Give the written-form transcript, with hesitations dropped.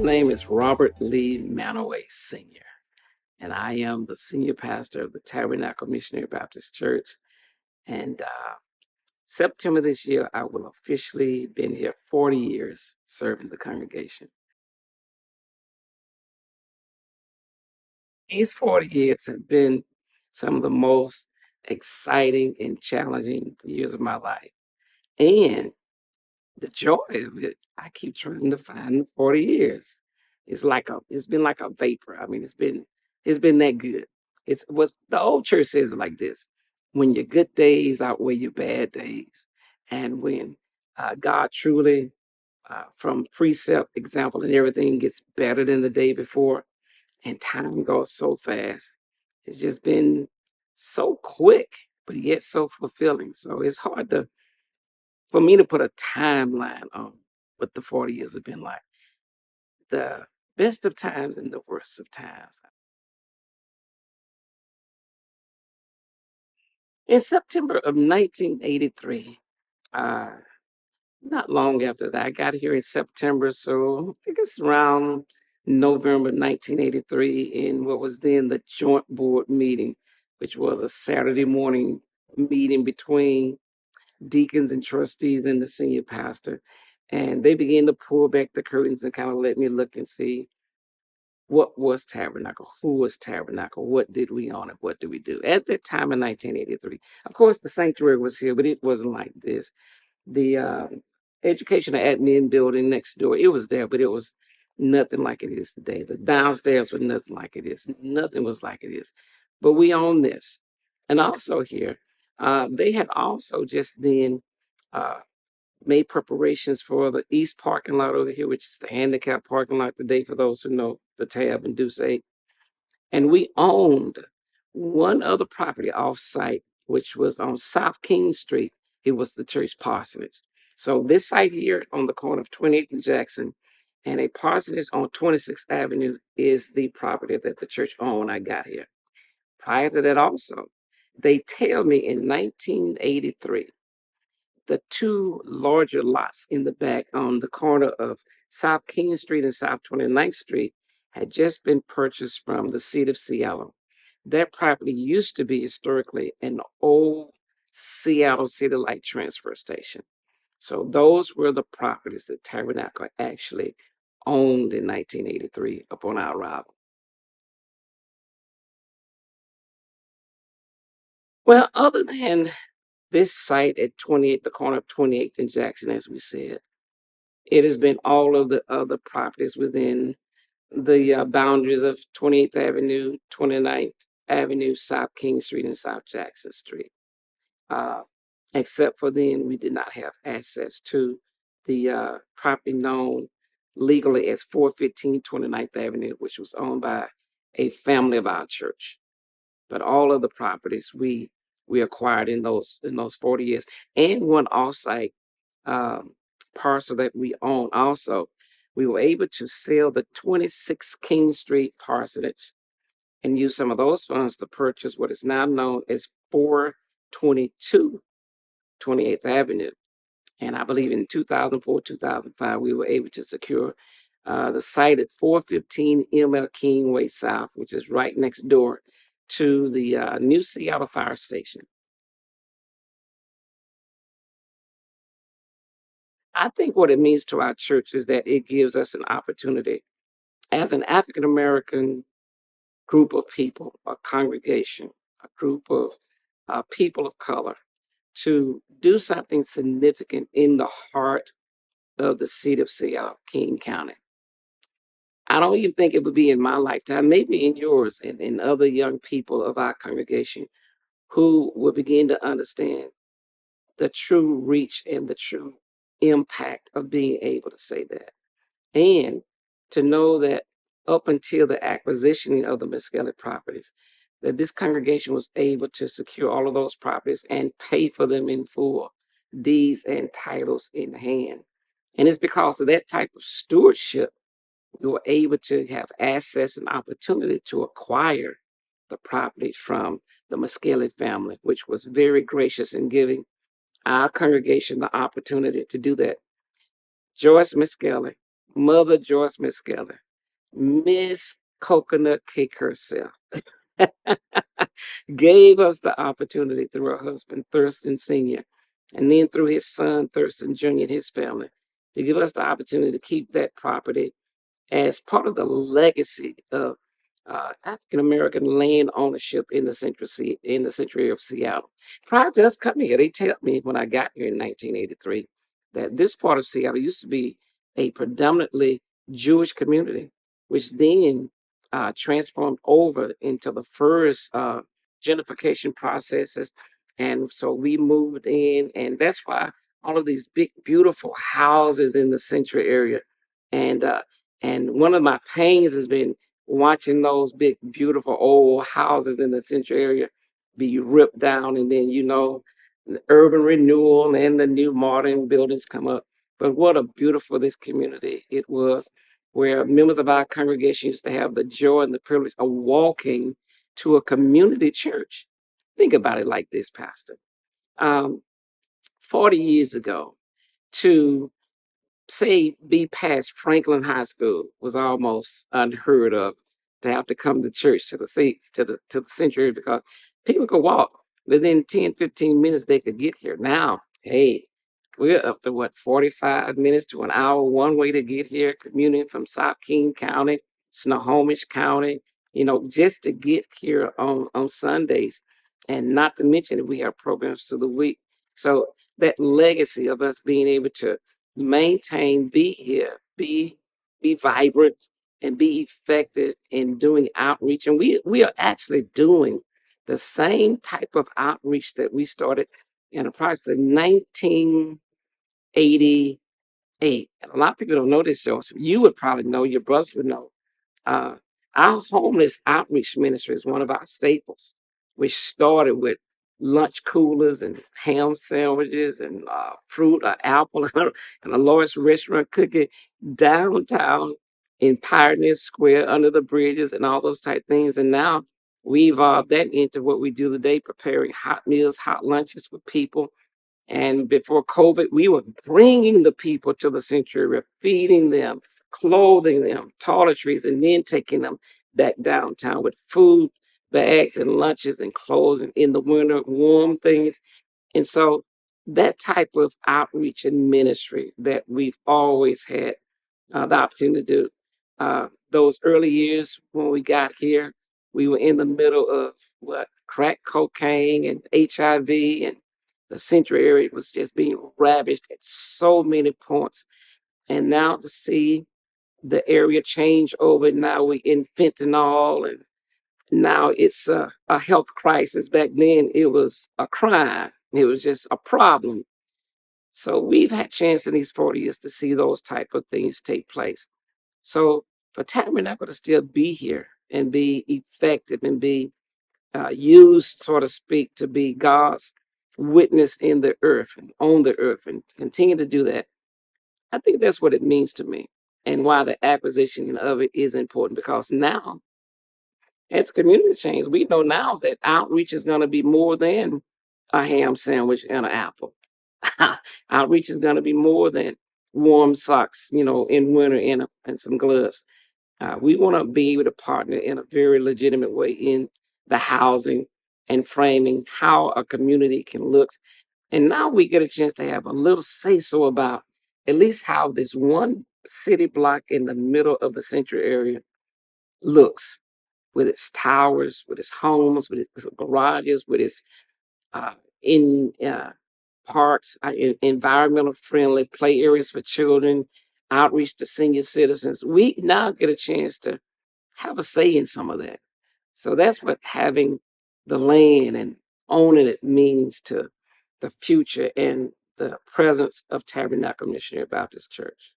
name is Robert Lee Manaway Sr., and I am the senior pastor of the Tabernacle Missionary Baptist Church. And September this year, I will officially been here 40 years serving the congregation. These 40 years have been some of the most exciting and challenging years of my life. And the joy of it, I keep trying to find the 40 years. It's been like a vapor. I mean, it's been that good. It's what the old church says it like this: when your good days outweigh your bad days, and when God truly, from precept, example, and everything gets better than the day before, and time goes so fast. It's just been so quick, but yet so fulfilling. So it's hard for me to put a timeline on what the 40 years have been like. The best of times and the worst of times. In September of 1983, uh, not long after that, I got here in September, so I guess around November 1983, in what was then the joint board meeting, which was a Saturday morning meeting between deacons and trustees and the senior pastor. And they began to pull back the curtains and kind of let me look and see what was Tabernacle, who was Tabernacle, what did we own it, what did we do. At that time in 1983, of course, the sanctuary was here, but it wasn't like this. The educational admin building next door, it was there, but it was nothing like it is today. The downstairs was nothing like it is. Nothing was like it is. But we own this. And also here, they had also just then uh, made preparations for the east parking lot over here, which is the handicap parking lot today, for those who know the Tab and Deuce 8. And we owned one other property off site, which was on South King Street. It was the church parsonage. So this site here on the corner of 28th and Jackson and a parsonage on 26th Avenue is the property that the church owned when I got here. Prior to that also, they tell me in 1983, the two larger lots in the back on the corner of South King Street and South 29th Street had just been purchased from the City of Seattle. That property used to be historically an old Seattle City Light transfer station. So those were the properties that Tabernacle actually owned in 1983 upon our arrival. Well, other than this site at 28, the corner of 28th and Jackson, as we said, it has been all of the other properties within the boundaries of 28th Avenue, 29th Avenue, South King Street, and South Jackson Street. Uh, Except for then, we did not have access to the property known legally as 415 29th Avenue, which was owned by a family of our church. But all of the properties we acquired in those 40 years, and one offsite um, parcel that we own also. We were able to sell the 26 King Street parsonage and use some of those funds to purchase what is now known as 422 28th Avenue. And I believe in 2004, 2005, we were able to secure the site at 415 ML King Way South, which is right next door to the new Seattle Fire Station. I think what it means to our church is that it gives us an opportunity as an African American group of people, a congregation, a group of people of color, to do something significant in the heart of the city of Seattle, King County. I don't even think it would be in my lifetime, maybe in yours and other young people of our congregation who will begin to understand the true reach and the true impact of being able to say that. And to know that up until the acquisition of the Mescali properties, that this congregation was able to secure all of those properties and pay for them in full, deeds and titles in hand. And it's because of that type of stewardship we were able to have access and opportunity to acquire the property from the Mescali family, which was very gracious in giving our congregation the opportunity to do that. Joyce Mescali, Mother Joyce Miskeller, Miss Coconut Cake herself, gave us the opportunity through her husband, Thurston Sr., and then through his son, Thurston Jr., and his family, to give us the opportunity to keep that property as part of the legacy of African American land ownership in the in the central area of Seattle. Prior to us coming here, they told me when I got here in 1983 that this part of Seattle used to be a predominantly Jewish community, which then transformed over into the first gentrification processes. And so we moved in, and that's why all of these big, beautiful houses in the central area. And one of my pains has been watching those big, beautiful old houses in the central area be ripped down, and then the urban renewal and the new modern buildings come up. But what a beautiful this community it was, where members of our congregation used to have the joy and the privilege of walking to a community church. Think about it like this, Pastor. Um, 40 years ago, to say be past Franklin High School was almost unheard of, to have to come to church to the seats to the sanctuary, because people could walk within 10, 15 minutes they could get here. Now, hey, we're up to what, 45 minutes to an hour one way to get here, commuting from South King County, Snohomish County, just to get here on Sundays. And not to mention that we have programs through the week. So that legacy of us being able to maintain, be here, be vibrant, and be effective in doing outreach. And we are actually doing the same type of outreach that we started in approximately 1988. And a lot of people don't know this, Joseph. You would probably know, your brothers would know. Uh, our homeless outreach ministry is one of our staples, which started with lunch coolers and ham sandwiches and fruit or apple and a Lois restaurant cookie downtown in Pioneer Square under the bridges and all those type things. And now we evolved that into what we do today, preparing hot meals, hot lunches for people. And before COVID, we were bringing the people to the sanctuary, feeding them, clothing them, toiletries, and then taking them back downtown with food, bags, and lunches and clothes, and in the winter, warm things. And so that type of outreach and ministry that we've always had the opportunity to do. Those early years when we got here, we were in the middle of what, crack cocaine and HIV, and the central area was just being ravaged at so many points. And now to see the area change over, now we in fentanyl, and now it's a health crisis. Back then, it was a crime. It was just a problem. So we've had chance in these 40 years to see those type of things take place. So for Tabernacle to still be here and be effective and be used, so to speak, to be God's witness in the earth and on the earth and continue to do that, I think that's what it means to me, and why the acquisition of it is important. Because now, as community change, we know now that outreach is going to be more than a ham sandwich and an apple. Outreach is going to be more than warm socks, in winter, and some gloves. We want to be able to partner in a very legitimate way in the housing and framing how a community can look. And now we get a chance to have a little say so about at least how this one city block in the middle of the central area looks, with its towers, with its homes, with its garages, with its in parks, environmental friendly play areas for children, outreach to senior citizens. We now get a chance to have a say in some of that. So that's what having the land and owning it means to the future and the presence of Tabernacle Missionary Baptist Church.